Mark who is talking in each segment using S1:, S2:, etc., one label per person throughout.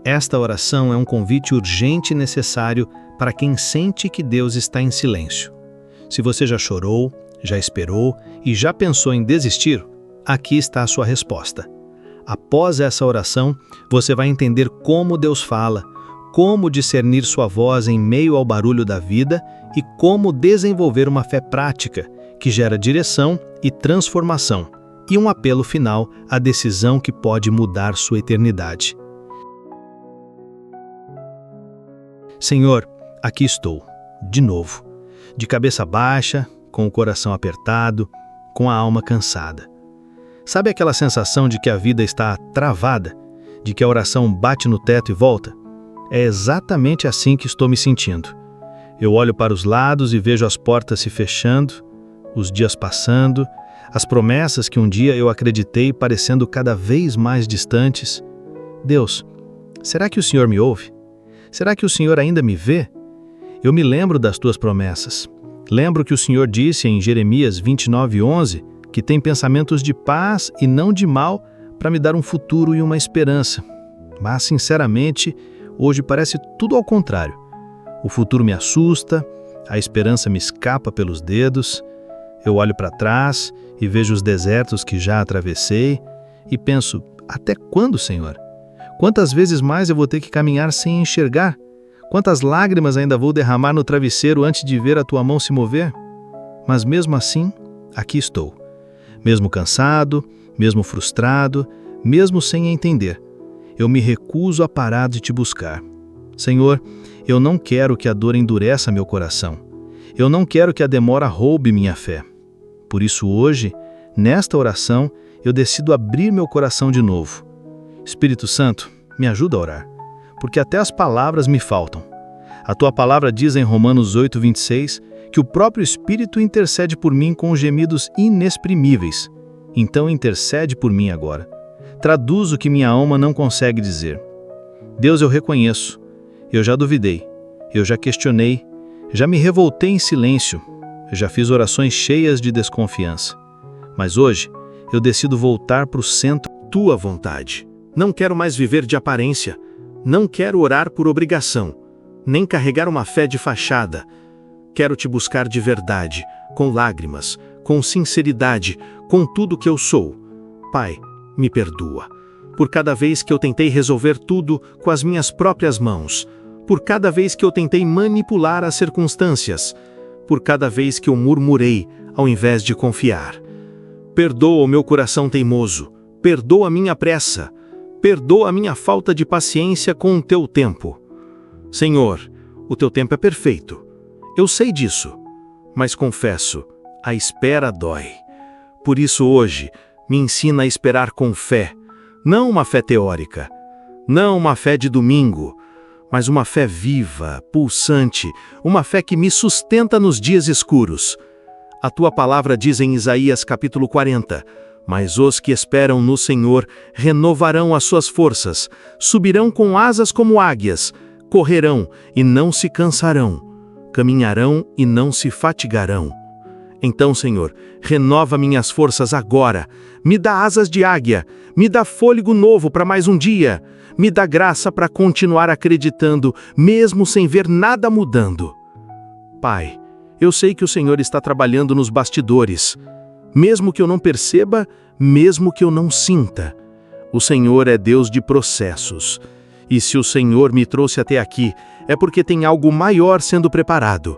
S1: Esta oração é um convite urgente e necessário para quem sente que Deus está em silêncio. Se você já chorou, já esperou e já pensou em desistir, aqui está a sua resposta. Após essa oração, você vai entender como Deus fala, como discernir sua voz em meio ao barulho da vida e como desenvolver uma fé prática que gera direção e transformação, e um apelo final à decisão que pode mudar sua eternidade. Senhor, aqui estou, de novo, de cabeça baixa, com o coração apertado, com a alma cansada. Sabe aquela sensação de que a vida está travada, de que a oração bate no teto e volta? É exatamente assim que estou me sentindo. Eu olho para os lados e vejo as portas se fechando, os dias passando, as promessas que um dia eu acreditei parecendo cada vez mais distantes. Deus, será que o Senhor me ouve? Será que o Senhor ainda me vê? Eu me lembro das tuas promessas. Lembro que o Senhor disse em Jeremias 29:11 que tem pensamentos de paz e não de mal para me dar um futuro e uma esperança. Mas, sinceramente, hoje parece tudo ao contrário. O futuro me assusta, a esperança me escapa pelos dedos. Eu olho para trás e vejo os desertos que já atravessei e penso, até quando, Senhor? Quantas vezes mais eu vou ter que caminhar sem enxergar? Quantas lágrimas ainda vou derramar no travesseiro antes de ver a tua mão se mover? Mas mesmo assim, aqui estou. Mesmo cansado, mesmo frustrado, mesmo sem entender. Eu me recuso a parar de te buscar. Senhor, eu não quero que a dor endureça meu coração. Eu não quero que a demora roube minha fé. Por isso hoje, nesta oração, eu decido abrir meu coração de novo. Espírito Santo, me ajuda a orar, porque até as palavras me faltam. A tua palavra diz em Romanos 8:26 que o próprio Espírito intercede por mim com gemidos inexprimíveis. Então intercede por mim agora. Traduz o que minha alma não consegue dizer. Deus, eu reconheço. Eu já duvidei. Eu já questionei. Já me revoltei em silêncio. Eu já fiz orações cheias de desconfiança. Mas hoje, eu decido voltar para o centro da tua vontade. Não quero mais viver de aparência. Não quero orar por obrigação, nem carregar uma fé de fachada. Quero te buscar de verdade, com lágrimas, com sinceridade, com tudo que eu sou. Pai, me perdoa. Por cada vez que eu tentei resolver tudo com as minhas próprias mãos. Por cada vez que eu tentei manipular as circunstâncias. Por cada vez que eu murmurei, ao invés de confiar. Perdoa o meu coração teimoso. Perdoa a minha pressa. Perdoa a minha falta de paciência com o teu tempo. Senhor, o teu tempo é perfeito. Eu sei disso, mas confesso, a espera dói. Por isso hoje, me ensina a esperar com fé, não uma fé teórica, não uma fé de domingo, mas uma fé viva, pulsante, uma fé que me sustenta nos dias escuros. A tua palavra diz em Isaías capítulo 40, mas os que esperam no Senhor renovarão as suas forças, subirão com asas como águias, correrão e não se cansarão, caminharão e não se fatigarão. Então, Senhor, renova minhas forças agora, me dá asas de águia, me dá fôlego novo para mais um dia, me dá graça para continuar acreditando, mesmo sem ver nada mudando. Pai, eu sei que o Senhor está trabalhando nos bastidores, mesmo que eu não perceba, mesmo que eu não sinta. O Senhor é Deus de processos. E se o Senhor me trouxe até aqui, é porque tem algo maior sendo preparado.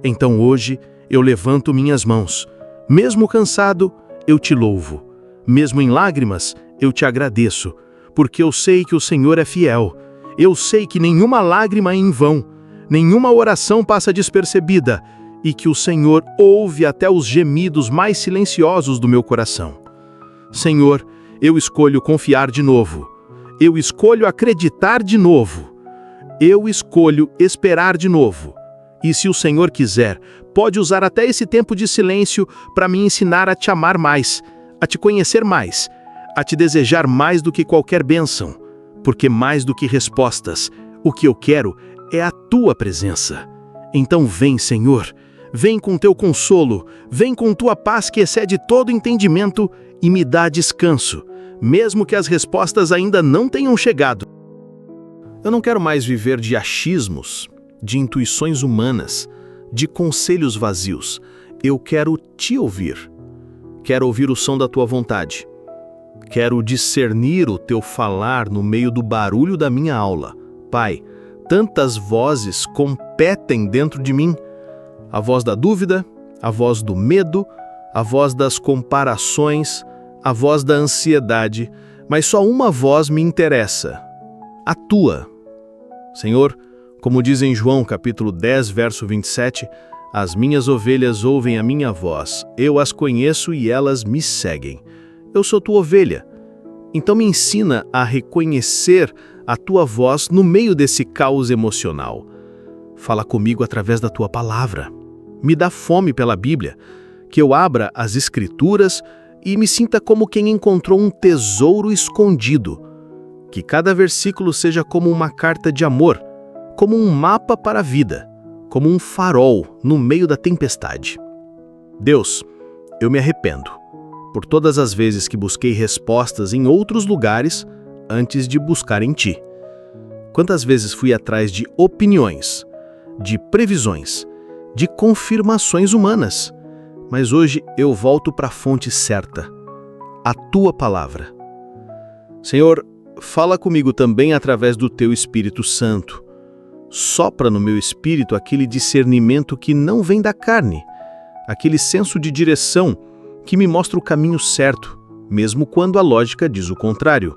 S1: Então hoje, eu levanto minhas mãos. Mesmo cansado, eu te louvo. Mesmo em lágrimas, eu te agradeço. Porque eu sei que o Senhor é fiel. Eu sei que nenhuma lágrima é em vão. Nenhuma oração passa despercebida. E que o Senhor ouve até os gemidos mais silenciosos do meu coração. Senhor, eu escolho confiar de novo. Eu escolho acreditar de novo. Eu escolho esperar de novo. E se o Senhor quiser, pode usar até esse tempo de silêncio para me ensinar a te amar mais, a te conhecer mais, a te desejar mais do que qualquer bênção. Porque mais do que respostas, o que eu quero é a tua presença. Então vem, Senhor. Vem com teu consolo, vem com tua paz que excede todo entendimento e me dá descanso, mesmo que as respostas ainda não tenham chegado. Eu não quero mais viver de achismos, de intuições humanas, de conselhos vazios. Eu quero te ouvir. Quero ouvir o som da tua vontade. Quero discernir o teu falar no meio do barulho da minha aula. Pai, tantas vozes competem dentro de mim. A voz da dúvida, a voz do medo, a voz das comparações, a voz da ansiedade, mas só uma voz me interessa, a tua. Senhor, como diz em João capítulo 10, verso 27, as minhas ovelhas ouvem a minha voz, eu as conheço e elas me seguem. Eu sou tua ovelha, então me ensina a reconhecer a tua voz no meio desse caos emocional. Fala comigo através da tua palavra. Me dá fome pela Bíblia, que eu abra as Escrituras e me sinta como quem encontrou um tesouro escondido. Que cada versículo seja como uma carta de amor, como um mapa para a vida, como um farol no meio da tempestade. Deus, eu me arrependo por todas as vezes que busquei respostas em outros lugares antes de buscar em Ti. Quantas vezes fui atrás de opiniões, de previsões, de confirmações humanas, mas hoje eu volto para a fonte certa, a Tua palavra. Senhor, fala comigo também através do Teu Espírito Santo. Sopra no meu espírito aquele discernimento que não vem da carne, aquele senso de direção que me mostra o caminho certo, mesmo quando a lógica diz o contrário.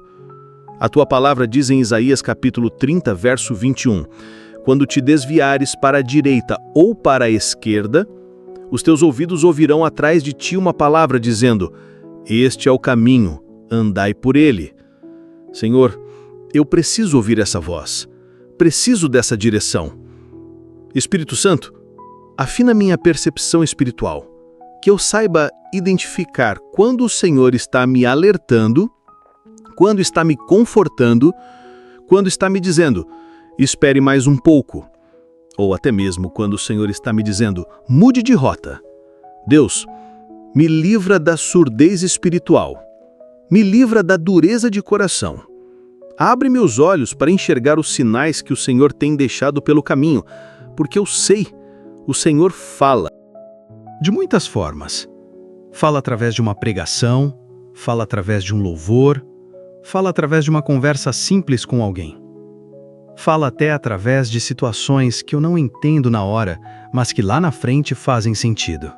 S1: A Tua palavra diz em Isaías capítulo 30, verso 21, quando te desviares para a direita ou para a esquerda, os teus ouvidos ouvirão atrás de ti uma palavra dizendo, este é o caminho, andai por ele. Senhor, eu preciso ouvir essa voz, preciso dessa direção. Espírito Santo, afina minha percepção espiritual, que eu saiba identificar quando o Senhor está me alertando, quando está me confortando, quando está me dizendo, espere mais um pouco, ou até mesmo quando o Senhor está me dizendo, mude de rota. Deus, me livra da surdez espiritual, me livra da dureza de coração. Abre meus olhos para enxergar os sinais que o Senhor tem deixado pelo caminho, porque eu sei, o Senhor fala. De muitas formas. Fala através de uma pregação, fala através de um louvor, fala através de uma conversa simples com alguém. Fala até através de situações que eu não entendo na hora, mas que lá na frente fazem sentido.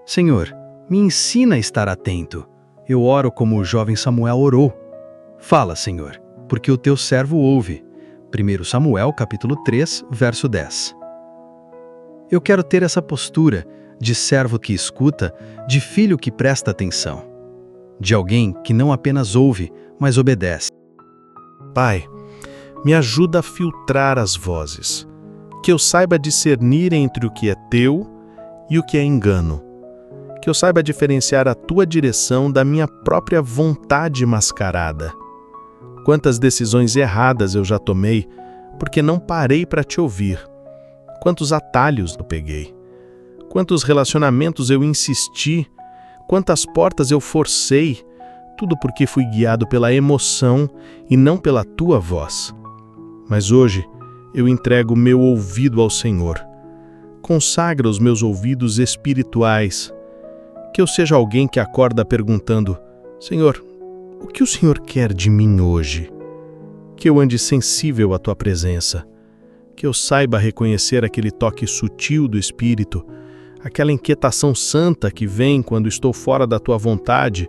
S1: Senhor, me ensina a estar atento. Eu oro como o jovem Samuel orou. Fala, Senhor, porque o teu servo ouve. 1 Samuel capítulo 3, verso 10. Eu quero ter essa postura de servo que escuta, de filho que presta atenção, de alguém que não apenas ouve, mas obedece.
S2: Pai, me ajuda a filtrar as vozes, que eu saiba discernir entre o que é teu e o que é engano, que eu saiba diferenciar a tua direção da minha própria vontade mascarada. Quantas decisões erradas eu já tomei porque não parei para te ouvir. Quantos atalhos eu peguei. Quantos relacionamentos eu insisti. Quantas portas eu forcei. Tudo porque fui guiado pela emoção e não pela tua voz. Mas hoje eu entrego meu ouvido ao Senhor. Consagra os meus ouvidos espirituais. Que eu seja alguém que acorda perguntando, Senhor, o que o Senhor quer de mim hoje? Que eu ande sensível à tua presença. Que eu saiba reconhecer aquele toque sutil do Espírito, aquela inquietação santa que vem quando estou fora da tua vontade,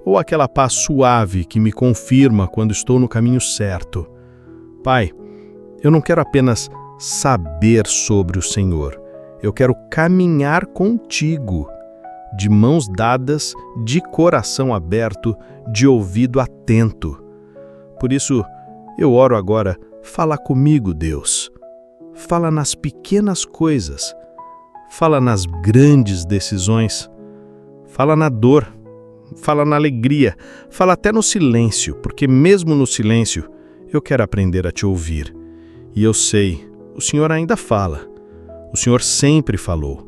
S2: ou aquela paz suave que me confirma quando estou no caminho certo. Pai, eu não quero apenas saber sobre o Senhor, eu quero caminhar contigo, de mãos dadas, de coração aberto, de ouvido atento. Por isso, eu oro agora, fala comigo, Deus. Fala nas pequenas coisas, fala nas grandes decisões, fala na dor, fala na alegria, fala até no silêncio, porque mesmo no silêncio eu quero aprender a te ouvir. E eu sei, o Senhor ainda fala, o Senhor sempre falou,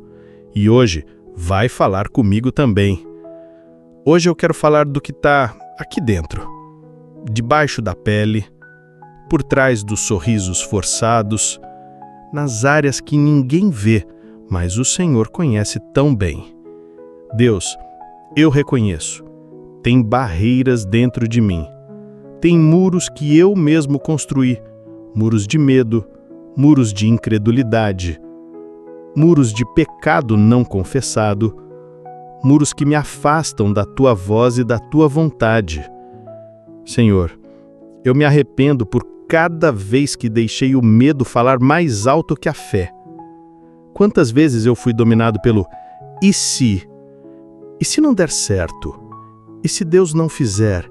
S2: e hoje vai falar comigo também. Hoje eu quero falar do que está aqui dentro, debaixo da pele, por trás dos sorrisos forçados, nas áreas que ninguém vê, mas o Senhor conhece tão bem. Deus, eu reconheço, tem barreiras dentro de mim. Tem muros que eu mesmo construí, muros de medo, muros de incredulidade, muros de pecado não confessado, muros que me afastam da Tua voz e da Tua vontade. Senhor, eu me arrependo por cada vez que deixei o medo falar mais alto que a fé. Quantas vezes eu fui dominado pelo "e se"? E se não der certo? E se Deus não fizer?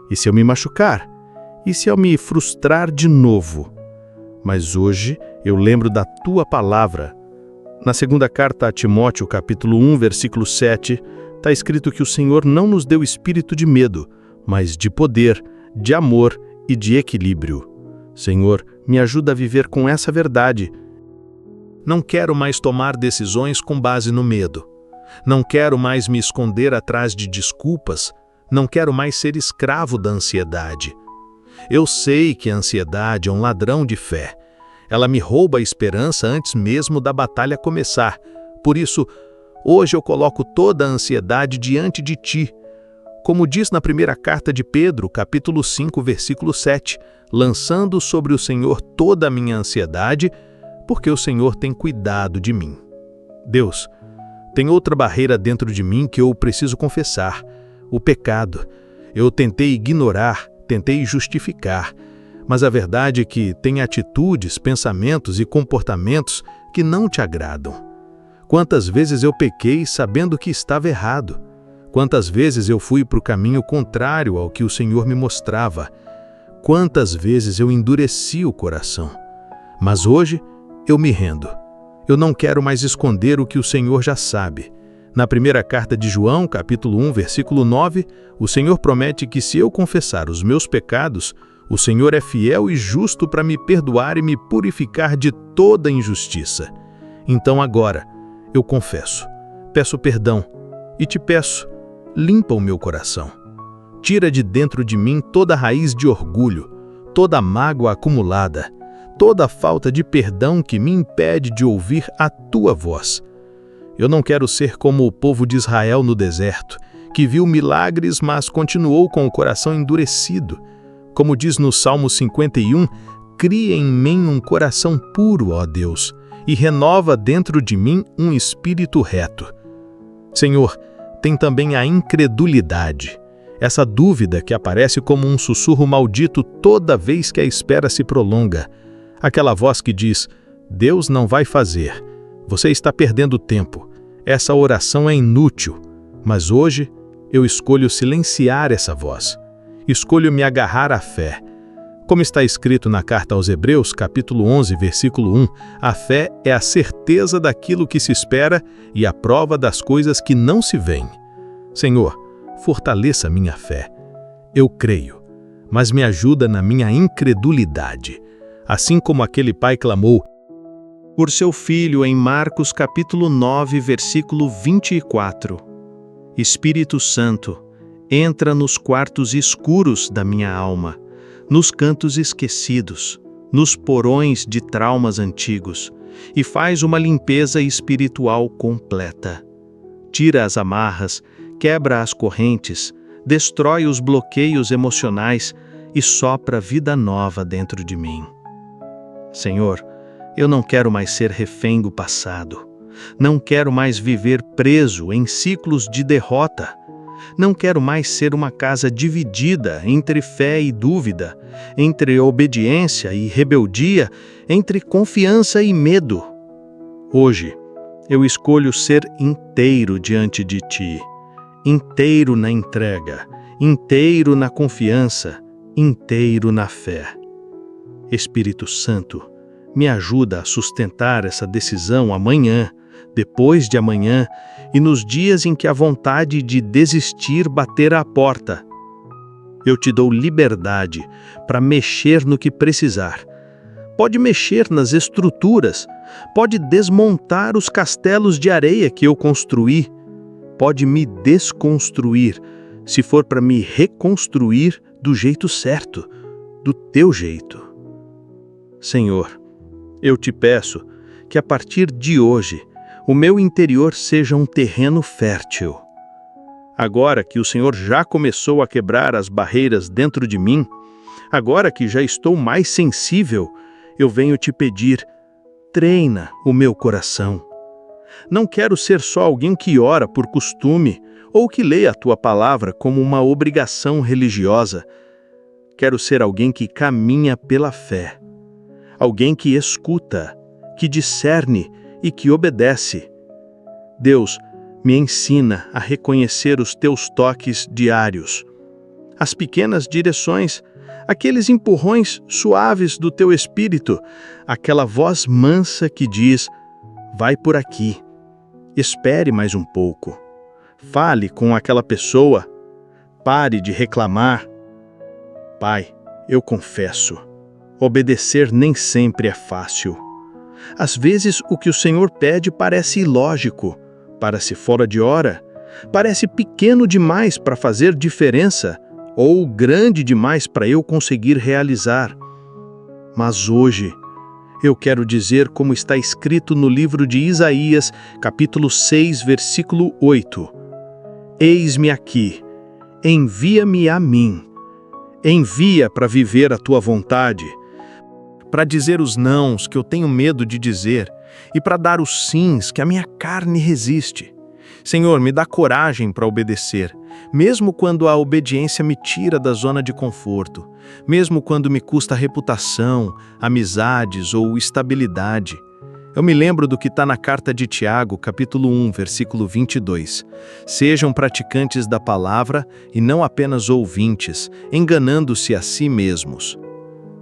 S2: E se eu me machucar? E se eu me frustrar de novo? Mas hoje eu lembro da Tua palavra. Na segunda carta a Timóteo, capítulo 1, versículo 7, está escrito que o Senhor não nos deu espírito de medo, mas de poder, de amor e de equilíbrio. Senhor, me ajuda a viver com essa verdade. Não quero mais tomar decisões com base no medo. Não quero mais me esconder atrás de desculpas. Não quero mais ser escravo da ansiedade. Eu sei que a ansiedade é um ladrão de fé. Ela me rouba a esperança antes mesmo da batalha começar. Por isso, hoje eu coloco toda a ansiedade diante de Ti. Como diz na primeira carta de Pedro, capítulo 5, versículo 7, lançando sobre o Senhor toda a minha ansiedade, porque o Senhor tem cuidado de mim. Deus, tem outra barreira dentro de mim que eu preciso confessar: o pecado. Eu tentei ignorar, tentei justificar, mas a verdade é que tem atitudes, pensamentos e comportamentos que não Te agradam. Quantas vezes eu pequei sabendo que estava errado? Quantas vezes eu fui para o caminho contrário ao que o Senhor me mostrava? Quantas vezes eu endureci o coração? Mas hoje eu me rendo. Eu não quero mais esconder o que o Senhor já sabe. Na primeira carta de João, capítulo 1, versículo 9, o Senhor promete que se eu confessar os meus pecados, o Senhor é fiel e justo para me perdoar e me purificar de toda injustiça. Então agora, eu confesso, peço perdão e Te peço, limpa o meu coração. Tira de dentro de mim toda raiz de orgulho, toda mágoa acumulada, toda falta de perdão que me impede de ouvir a Tua voz. Eu não quero ser como o povo de Israel no deserto, que viu milagres, mas continuou com o coração endurecido. Como diz no Salmo 51, cria em mim um coração puro, ó Deus, e renova dentro de mim um espírito reto. Senhor, tem também a incredulidade, essa dúvida que aparece como um sussurro maldito toda vez que a espera se prolonga. Aquela voz que diz: Deus não vai fazer, você está perdendo tempo, essa oração é inútil. Mas hoje eu escolho silenciar essa voz. Escolho me agarrar à fé. Como está escrito na carta aos Hebreus, capítulo 11, versículo 1, a fé é a certeza daquilo que se espera e a prova das coisas que não se veem. Senhor, fortaleça minha fé. Eu creio, mas me ajuda na minha incredulidade. Assim como aquele pai clamou por seu filho em Marcos capítulo 9, versículo 24. Espírito Santo, entra nos quartos escuros da minha alma, nos cantos esquecidos, nos porões de traumas antigos, e faz uma limpeza espiritual completa. Tira as amarras, quebra as correntes, destrói os bloqueios emocionais e sopra vida nova dentro de mim. Senhor, eu não quero mais ser refém do passado. Não quero mais viver preso em ciclos de derrota. Não quero mais ser uma casa dividida entre fé e dúvida, entre obediência e rebeldia, entre confiança e medo. Hoje, eu escolho ser inteiro diante de Ti, inteiro na entrega, inteiro na confiança, inteiro na fé. Espírito Santo, me ajuda a sustentar essa decisão amanhã, depois de amanhã e nos dias em que a vontade de desistir bater à porta. Eu Te dou liberdade para mexer no que precisar. Pode mexer nas estruturas, pode desmontar os castelos de areia que eu construí, pode me desconstruir, se for para me reconstruir do jeito certo, do Teu jeito.
S1: Senhor, eu te peço que a partir de hoje o meu interior seja um terreno fértil. Agora que o Senhor já começou a quebrar as barreiras dentro de mim, agora que já estou mais sensível, eu venho te pedir, treina o meu coração. Não quero ser só alguém que ora por costume ou que lê a tua palavra como uma obrigação religiosa. Quero ser alguém que caminha pela fé. Alguém que escuta, que discerne e que obedece. Deus, me ensina a reconhecer os teus toques diários. As pequenas direções, aqueles empurrões suaves do teu espírito, aquela voz mansa que diz, vai por aqui, espere mais um pouco. Fale com aquela pessoa, pare de reclamar. Pai, eu confesso, obedecer nem sempre é fácil. Às vezes o que o Senhor pede parece ilógico, parece fora de hora, parece pequeno demais para fazer diferença ou grande demais para eu conseguir realizar. Mas hoje, eu quero dizer como está escrito no livro de Isaías, capítulo 6, versículo 8. Eis-me aqui, envia-me a mim. Envia para viver a tua vontade, para dizer os nãos que eu tenho medo de dizer e para dar os sims que a minha carne resiste. Senhor, me dá coragem para obedecer, mesmo quando a obediência me tira da zona de conforto, mesmo quando me custa reputação, amizades ou estabilidade. Eu me lembro do que está na carta de Tiago, capítulo 1, versículo 22. Sejam praticantes da palavra e não apenas ouvintes, enganando-se a si mesmos.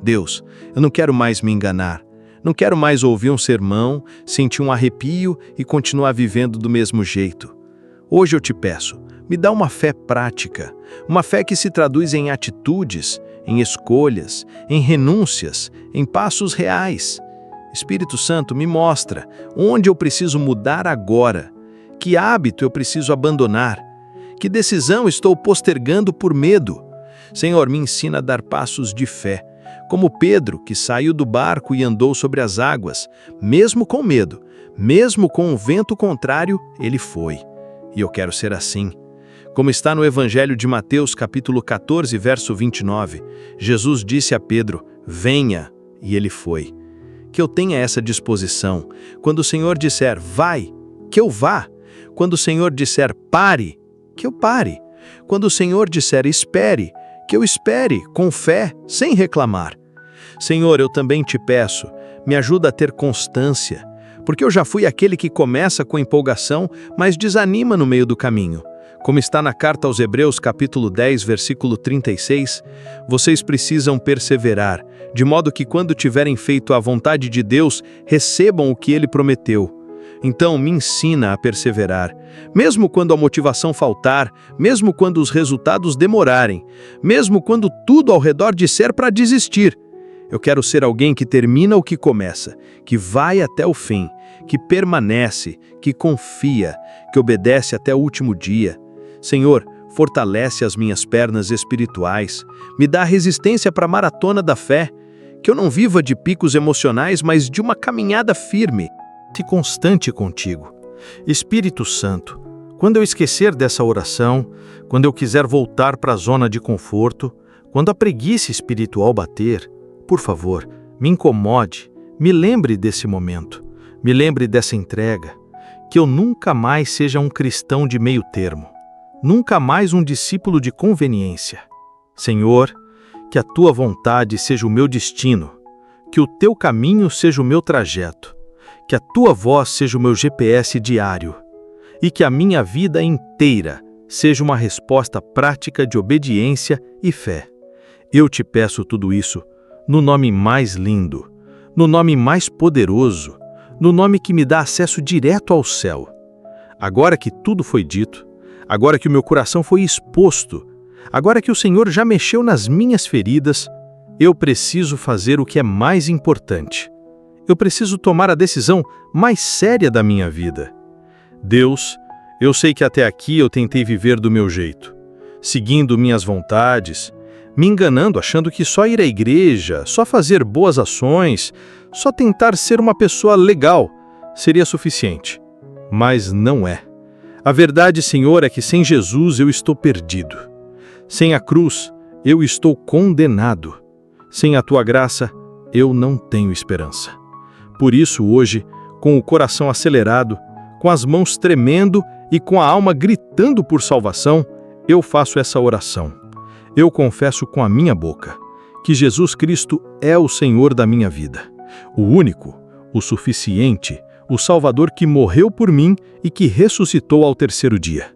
S1: Deus, eu não quero mais me enganar. Não quero mais ouvir um sermão, sentir um arrepio e continuar vivendo do mesmo jeito. Hoje eu te peço, me dá uma fé prática, uma fé que se traduz em atitudes, em escolhas, em renúncias, em passos reais. Espírito Santo, me mostra onde eu preciso mudar agora, que hábito eu preciso abandonar, que decisão estou postergando por medo. Senhor, me ensina a dar passos de fé, como Pedro, que saiu do barco e andou sobre as águas, mesmo com medo, mesmo com um vento contrário, ele foi. E eu quero ser assim. Como está no Evangelho de Mateus, capítulo 14, verso 29, Jesus disse a Pedro, venha, e ele foi. Que eu tenha essa disposição. Quando o Senhor disser, vai, que eu vá. Quando o Senhor disser, pare, que eu pare. Quando o Senhor disser, espere, que eu espere, com fé, sem reclamar. Senhor, eu também te peço, me ajuda a ter constância, porque eu já fui aquele que começa com empolgação, mas desanima no meio do caminho. Como está na carta aos Hebreus, capítulo 10, versículo 36, vocês precisam perseverar, de modo que quando tiverem feito a vontade de Deus, recebam o que Ele prometeu. Então, me ensina a perseverar, mesmo quando a motivação faltar, mesmo quando os resultados demorarem, mesmo quando tudo ao redor disser para desistir. Eu quero ser alguém que termina o que começa, que vai até o fim, que permanece, que confia, que obedece até o último dia. Senhor, fortalece as minhas pernas espirituais, me dá resistência para a maratona da fé, que eu não viva de picos emocionais, mas de uma caminhada firme e constante contigo. Espírito Santo, quando eu esquecer dessa oração, quando eu quiser voltar para a zona de conforto, quando a preguiça espiritual bater, por favor, me incomode, me lembre desse momento, me lembre dessa entrega, que eu nunca mais seja um cristão de meio termo, nunca mais um discípulo de conveniência. Senhor, que a tua vontade seja o meu destino, que o teu caminho seja o meu trajeto, que a tua voz seja o meu GPS diário e que a minha vida inteira seja uma resposta prática de obediência e fé. Eu te peço tudo isso no nome mais lindo, no nome mais poderoso, no nome que me dá acesso direto ao céu. Agora que tudo foi dito, agora que o meu coração foi exposto, agora que o Senhor já mexeu nas minhas feridas, eu preciso fazer o que é mais importante. Eu preciso tomar a decisão mais séria da minha vida. Deus, eu sei que até aqui eu tentei viver do meu jeito, seguindo minhas vontades, me enganando, achando que só ir à igreja, só fazer boas ações, só tentar ser uma pessoa legal seria suficiente. Mas não é. A verdade, Senhor, é que sem Jesus eu estou perdido. Sem a cruz, eu estou condenado. Sem a Tua graça, eu não tenho esperança. Por isso, hoje, com o coração acelerado, com as mãos tremendo e com a alma gritando por salvação, eu faço essa oração. Eu confesso com a minha boca que Jesus Cristo é o Senhor da minha vida, o único, o suficiente, o Salvador que morreu por mim e que ressuscitou ao terceiro dia.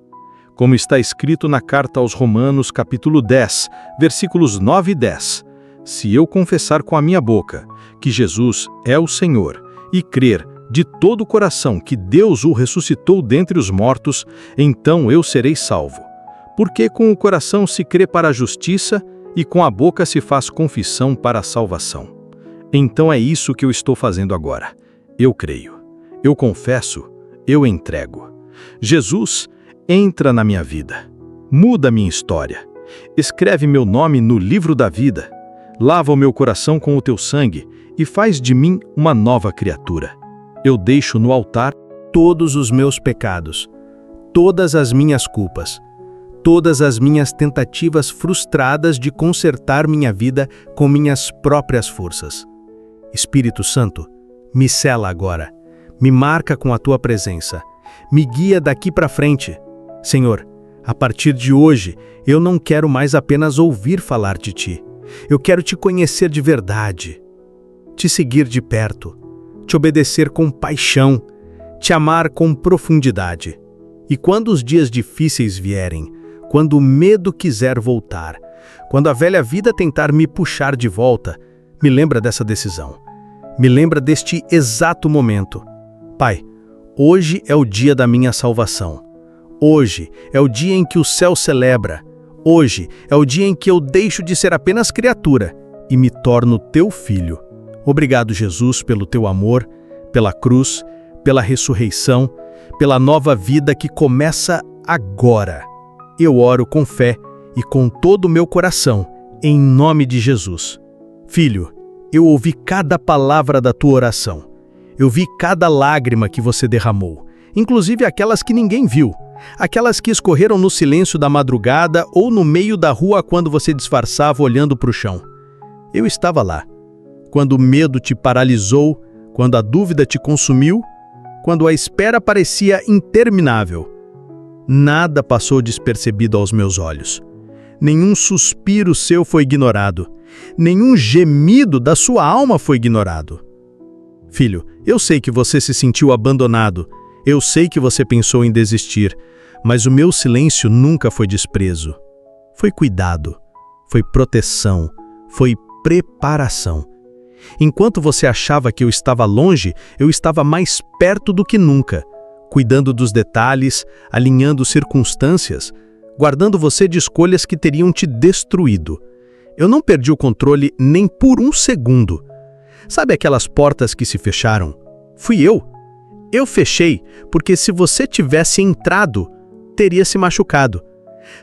S1: Como está escrito na carta aos Romanos, capítulo 10, versículos 9 e 10. Se eu confessar com a minha boca que Jesus é o Senhor e crer de todo o coração que Deus o ressuscitou dentre os mortos, então eu serei salvo. Porque com o coração se crê para a justiça e com a boca se faz confissão para a salvação. Então é isso que eu estou fazendo agora. Eu creio. Eu confesso, eu entrego. Jesus, entra na minha vida. Muda minha história. Escreve meu nome no livro da vida. Lava o meu coração com o teu sangue e faz de mim uma nova criatura. Eu deixo no altar todos os meus pecados, todas as minhas culpas, todas as minhas tentativas frustradas de consertar minha vida com minhas próprias forças. Espírito Santo, me sela agora. Me marca com a Tua presença. Me guia daqui para frente. Senhor, a partir de hoje, eu não quero mais apenas ouvir falar de Ti. Eu quero Te conhecer de verdade, Te seguir de perto, Te obedecer com paixão, Te amar com profundidade. E quando os dias difíceis vierem, quando o medo quiser voltar, quando a velha vida tentar me puxar de volta, me lembra dessa decisão. Me lembra deste exato momento. Pai, hoje é o dia da minha salvação. Hoje é o dia em que o céu celebra. Hoje é o dia em que eu deixo de ser apenas criatura e me torno Teu filho. Obrigado, Jesus, pelo Teu amor, pela cruz, pela ressurreição, pela nova vida que começa agora. Eu oro com fé e com todo o meu coração, em nome de Jesus. Filho, eu ouvi cada palavra da Tua oração. Eu vi cada lágrima que você derramou, inclusive aquelas que ninguém viu, aquelas que escorreram no silêncio da madrugada ou no meio da rua quando você disfarçava olhando para o chão. Eu estava lá. Quando o medo te paralisou, quando a dúvida te consumiu, quando a espera parecia interminável. Nada passou despercebido aos meus olhos. Nenhum suspiro seu foi ignorado. Nenhum gemido da sua alma foi ignorado. Filho, eu sei que você se sentiu abandonado. Eu sei que você pensou em desistir. Mas o meu silêncio nunca foi desprezo. Foi cuidado. Foi proteção. Foi preparação. Enquanto você achava que eu estava longe, eu estava mais perto do que nunca, cuidando dos detalhes, alinhando circunstâncias, guardando você de escolhas que teriam te destruído. Eu não perdi o controle nem por um segundo. Sabe aquelas portas que se fecharam? Fui eu. Eu fechei, porque se você tivesse entrado, teria se machucado.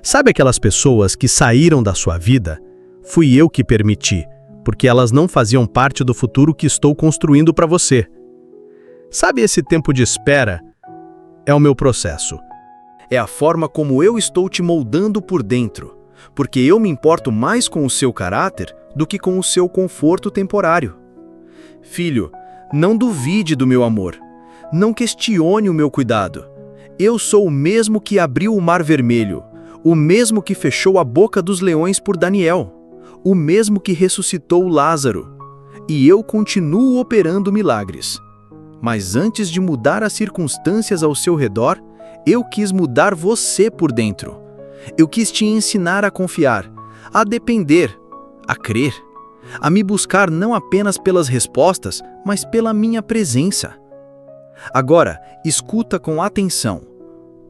S1: Sabe aquelas pessoas que saíram da sua vida? Fui eu que permiti, porque elas não faziam parte do futuro que estou construindo para você. Sabe esse tempo de espera? É o meu processo. É a forma como eu estou te moldando por dentro, porque eu me importo mais com o seu caráter do que com o seu conforto temporário. Filho, não duvide do meu amor. Não questione o meu cuidado. Eu sou o mesmo que abriu o Mar Vermelho, o mesmo que fechou a boca dos leões por Daniel, o mesmo que ressuscitou Lázaro. E eu continuo operando milagres. Mas antes de mudar as circunstâncias ao seu redor, eu quis mudar você por dentro. Eu quis te ensinar a confiar, a depender, a crer, a me buscar não apenas pelas respostas, mas pela minha presença. Agora, escuta com atenção.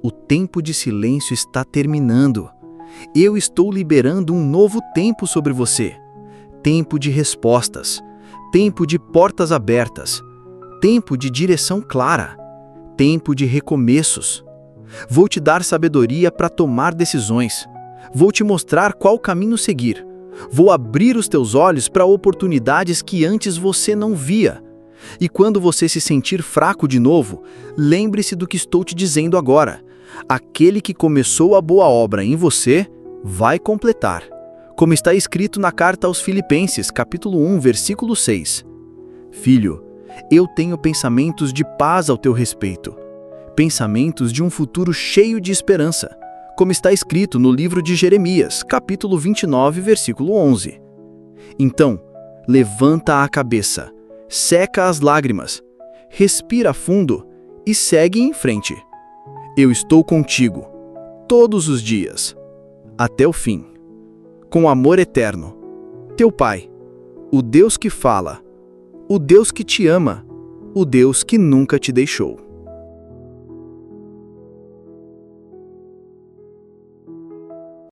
S1: O tempo de silêncio está terminando. Eu estou liberando um novo tempo sobre você. Tempo de respostas, tempo de portas abertas, tempo de direção clara, tempo de recomeços. Vou te dar sabedoria para tomar decisões. Vou te mostrar qual caminho seguir,
S3: Vou abrir os teus olhos para oportunidades que antes você não via. E quando você se sentir fraco de novo, lembre-se do que estou te dizendo agora. Aquele que começou a boa obra em você, vai completar. Como está escrito na carta aos Filipenses, capítulo 1, versículo 6. Filho, eu tenho pensamentos de paz ao teu respeito. Pensamentos de um futuro cheio de esperança. Como está escrito no livro de Jeremias, capítulo 29, versículo 11. Então, levanta a cabeça, seca as lágrimas, respira fundo e segue em frente. Eu estou contigo, todos os dias, até o fim. Com amor eterno, teu Pai, o Deus que fala, o Deus que te ama, o Deus que nunca te deixou.